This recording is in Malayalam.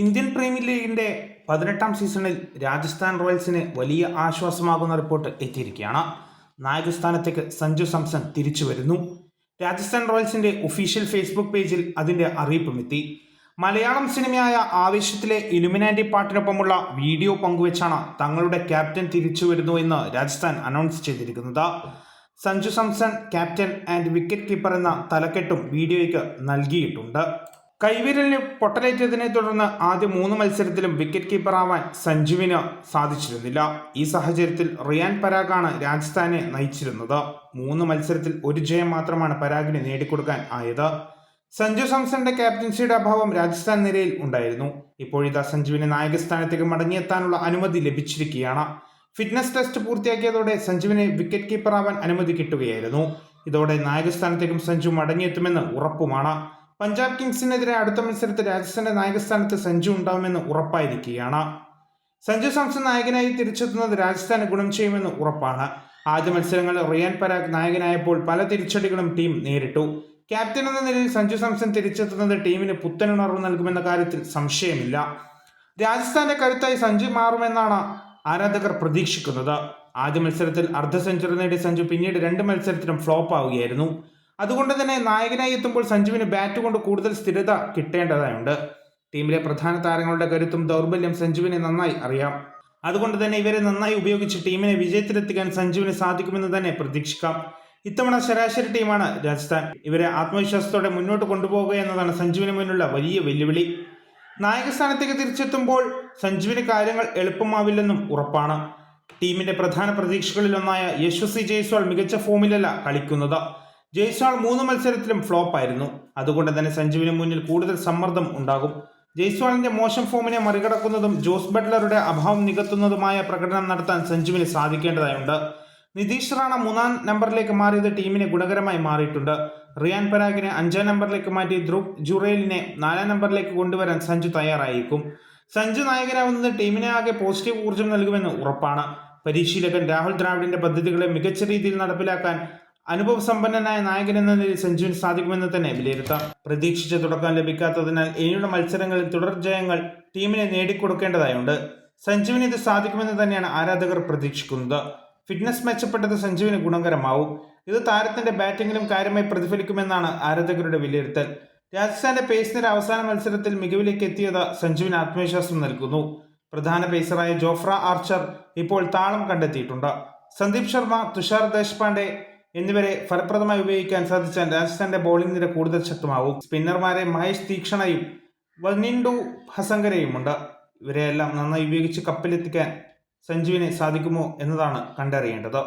ഇന്ത്യൻ പ്രീമിയർ ലീഗിന്റെ 18ാം സീസണിൽ രാജസ്ഥാൻ റോയൽസിന് വലിയ ആശ്വാസമാകുന്ന റിപ്പോർട്ട് എത്തിയിരിക്കുകയാണ്. നായകസ്ഥാനത്തേക്ക് സഞ്ജു സാംസൺ തിരിച്ചു വരുന്നു. രാജസ്ഥാൻ റോയൽസിന്റെ ഒഫീഷ്യൽ ഫേസ്ബുക്ക് പേജിൽ അതിന്റെ അറിയിപ്പും എത്തി. മലയാളം സിനിമയായ ആവേശത്തിലെ ഇലുമിനാറ്റി പാട്ടിനൊപ്പമുള്ള വീഡിയോ പങ്കുവെച്ചാണ് തങ്ങളുടെ ക്യാപ്റ്റൻ തിരിച്ചു വരുന്നു എന്ന് രാജസ്ഥാൻ അനൗൺസ് ചെയ്തിരിക്കുന്നത്. Sanju Samson captain and wicket keeper എന്ന തലക്കെട്ടും വീഡിയോയ്ക്ക് നൽകിയിട്ടുണ്ട്. കൈവിരലിന് പൊട്ടലേറ്റതിനെ തുടർന്ന് ആദ്യ 3 മത്സരത്തിലും വിക്കറ്റ് കീപ്പറാവാൻ സഞ്ജുവിന് സാധിച്ചിരുന്നില്ല. ഈ സാഹചര്യത്തിൽ റിയാൻ പരാഗാണ് രാജസ്ഥാനെ നയിച്ചിരുന്നത്. 3 മത്സരത്തിൽ 1 ജയം മാത്രമാണ് പരാഗിന് നേടിക്കൊടുക്കാൻ ആയത്. സഞ്ജു സാംസന്റെ ക്യാപ്റ്റൻസിയുടെ അഭാവം രാജസ്ഥാൻ നിരയിൽ ഉണ്ടായിരുന്നു. ഇപ്പോഴിതാ സഞ്ജുവിന് നായകസ്ഥാനത്തേക്ക് മടങ്ങിയെത്താനുള്ള അനുമതി ലഭിച്ചിരിക്കുകയാണ്. ഫിറ്റ്നസ് ടെസ്റ്റ് പൂർത്തിയാക്കിയതോടെ സഞ്ജുവിന് വിക്കറ്റ് കീപ്പറാവാൻ അനുമതി കിട്ടുകയായിരുന്നു. ഇതോടെ നായകസ്ഥാനത്തേക്കും സഞ്ജു മടങ്ങിയെത്തുമെന്ന് ഉറപ്പുമാണ്. പഞ്ചാബ് കിങ്സിനെതിരെ അടുത്ത മത്സരത്തിൽ രാജസ്ഥാന്റെ നായകസ്ഥാനത്ത് സഞ്ജു ഉണ്ടാവുമെന്ന് ഉറപ്പായിരിക്കുകയാണ്. സഞ്ജു സാംസൺ നായകനായി തിരിച്ചെത്തുന്നത് രാജസ്ഥാന് ഗുണം ചെയ്യുമെന്ന് ഉറപ്പാണ്. ആദ്യ മത്സരങ്ങളിൽ റിയാൻ പരാഗ് നായകനായപ്പോൾ പല തിരിച്ചടികളും ടീം നേരിട്ടു. ക്യാപ്റ്റൻ എന്ന നിലയിൽ സഞ്ജു സാംസൺ തിരിച്ചെത്തുന്നത് ടീമിന് പുത്തനുണർവ് നൽകുമെന്ന കാര്യത്തിൽ സംശയമില്ല. രാജസ്ഥാന്റെ കരുത്തായി സഞ്ജു മാറുമെന്നാണ് ആരാധകർ പ്രതീക്ഷിക്കുന്നത്. ആദ്യ മത്സരത്തിൽ അർദ്ധ സെഞ്ചുറി നേടിയ സഞ്ജു പിന്നീട് 2 മത്സരത്തിലും ഫ്ലോപ്പ് ആവുകയായിരുന്നു. അതുകൊണ്ട് തന്നെ നായകനായി എത്തുമ്പോൾ സഞ്ജുവിന് ബാറ്റ് കൊണ്ട് കൂടുതൽ സ്ഥിരത കിട്ടേണ്ടതായുണ്ട്. ടീമിലെ പ്രധാന താരങ്ങളുടെ കരുത്തും ദൗർബല്യം സഞ്ജുവിനെ നന്നായി അറിയാം. അതുകൊണ്ട് തന്നെ ഇവരെ നന്നായി ഉപയോഗിച്ച് ടീമിനെ വിജയത്തിലെത്തിക്കാൻ സഞ്ജുവിന് സാധിക്കുമെന്ന് തന്നെ പ്രതീക്ഷിക്കാം. ഇത്തവണ ശരാശരി ടീമാണ് രാജസ്ഥാൻ. ഇവരെ ആത്മവിശ്വാസത്തോടെ മുന്നോട്ട് കൊണ്ടുപോകുക എന്നതാണ് സഞ്ജുവിന് മുന്നിലുള്ള വലിയ വെല്ലുവിളി. നായകസ്ഥാനത്തേക്ക് തിരിച്ചെത്തുമ്പോൾ സഞ്ജുവിന് കാര്യങ്ങൾ എളുപ്പമാവില്ലെന്നും ഉറപ്പാണ്. ടീമിന്റെ പ്രധാന പ്രതീക്ഷകളിലൊന്നായ യശസ്വി ജയ്സ്വാൾ മികച്ച ഫോമിലല്ല കളിക്കുന്നത്. ജയ്സ്വാൾ 3 മത്സരത്തിലും ഫ്ലോപ്പായിരുന്നു. അതുകൊണ്ട് തന്നെ സഞ്ജുവിന് മുന്നിൽ കൂടുതൽ സമ്മർദ്ദം ഉണ്ടാകും. ജയ്സ്വാളിന്റെ മോശം ഫോമിനെ മറികടക്കുന്നതും ജോസ് ബട്ട്ലറുടെ അഭാവം നികത്തുന്നതുമായ പ്രകടനം നടത്താൻ സഞ്ജുവിന് സാധിക്കേണ്ടതായുണ്ട്. നിതീഷ് റാണ 3ാം നമ്പറിലേക്ക് മാറിയത് ടീമിന് ഗുണകരമായി മാറിയിട്ടുണ്ട്. റിയാൻ പരാഗിനെ 5ാം നമ്പറിലേക്ക് മാറ്റി ധ്രുവ് ജുറേലിനെ 4ാം നമ്പറിലേക്ക് കൊണ്ടുവരാൻ സഞ്ജു തയ്യാറായിരിക്കും. സഞ്ജു നായകനാവുന്നത് ടീമിനെ ആകെ പോസിറ്റീവ് ഊർജ്ജം നൽകുമെന്ന് ഉറപ്പാണ്. പരിശീലകൻ രാഹുൽ ദ്രാവിഡിന്റെ പദ്ധതികളെ മികച്ച രീതിയിൽ നടപ്പിലാക്കാൻ അനുഭവസമ്പന്നനായ നായകൻ എന്ന നിലയിൽ സഞ്ജുവിന് സാധിക്കുമെന്ന് തന്നെ വിലയിരുത്താം. പ്രതീക്ഷിച്ച തുടക്കം ലഭിക്കാത്തതിനാൽ ഇനിയുള്ള മത്സരങ്ങളിൽ തുടർ ജയങ്ങൾ ടീമിനെ നേടിക്കൊടുക്കേണ്ടതായുണ്ട്. സഞ്ജുവിന് ഇത് സാധിക്കുമെന്ന് തന്നെയാണ് ആരാധകർ പ്രതീക്ഷിക്കുന്നത്. ഫിറ്റ്നസ് മെച്ചപ്പെട്ടത് സഞ്ജുവിന് ഗുണകരമാവും. ഇത് താരത്തിന്റെ ബാറ്റിംഗിലും കാര്യമായി പ്രതിഫലിക്കുമെന്നാണ് ആരാധകരുടെ വിലയിരുത്തൽ. രാജസ്ഥാന്റെ പേസ് നിര അവസാന മത്സരത്തിൽ മികവിലേക്ക് എത്തിയത് സഞ്ജുവിന് ആത്മവിശ്വാസം നൽകുന്നു. പ്രധാന പേസറായ ജോഫ്ര ആർച്ചർ ഇപ്പോൾ താളം കണ്ടെത്തിയിട്ടുണ്ട്. സന്ദീപ് ശർമ്മ, തുഷാർ ദേശ്പാണ്ഡെ എന്നിവരെ ഫലപ്രദമായി ഉപയോഗിക്കാൻ സാധിച്ചാൽ രാജസ്ഥാന്റെ ബോളിംഗ് നിര കൂടുതൽ ശക്തമാവും. സ്പിന്നർമാരെ മഹേഷ് തീക്ഷണയും വനിൻഡു ഹസങ്കരയുമുണ്ട്. ഇവരെയെല്ലാം നന്നായി ഉപയോഗിച്ച് കപ്പിലെത്തിക്കാൻ സഞ്ജുവിന് സാധിക്കുമോ എന്നതാണ് കണ്ടറിയേണ്ടത്.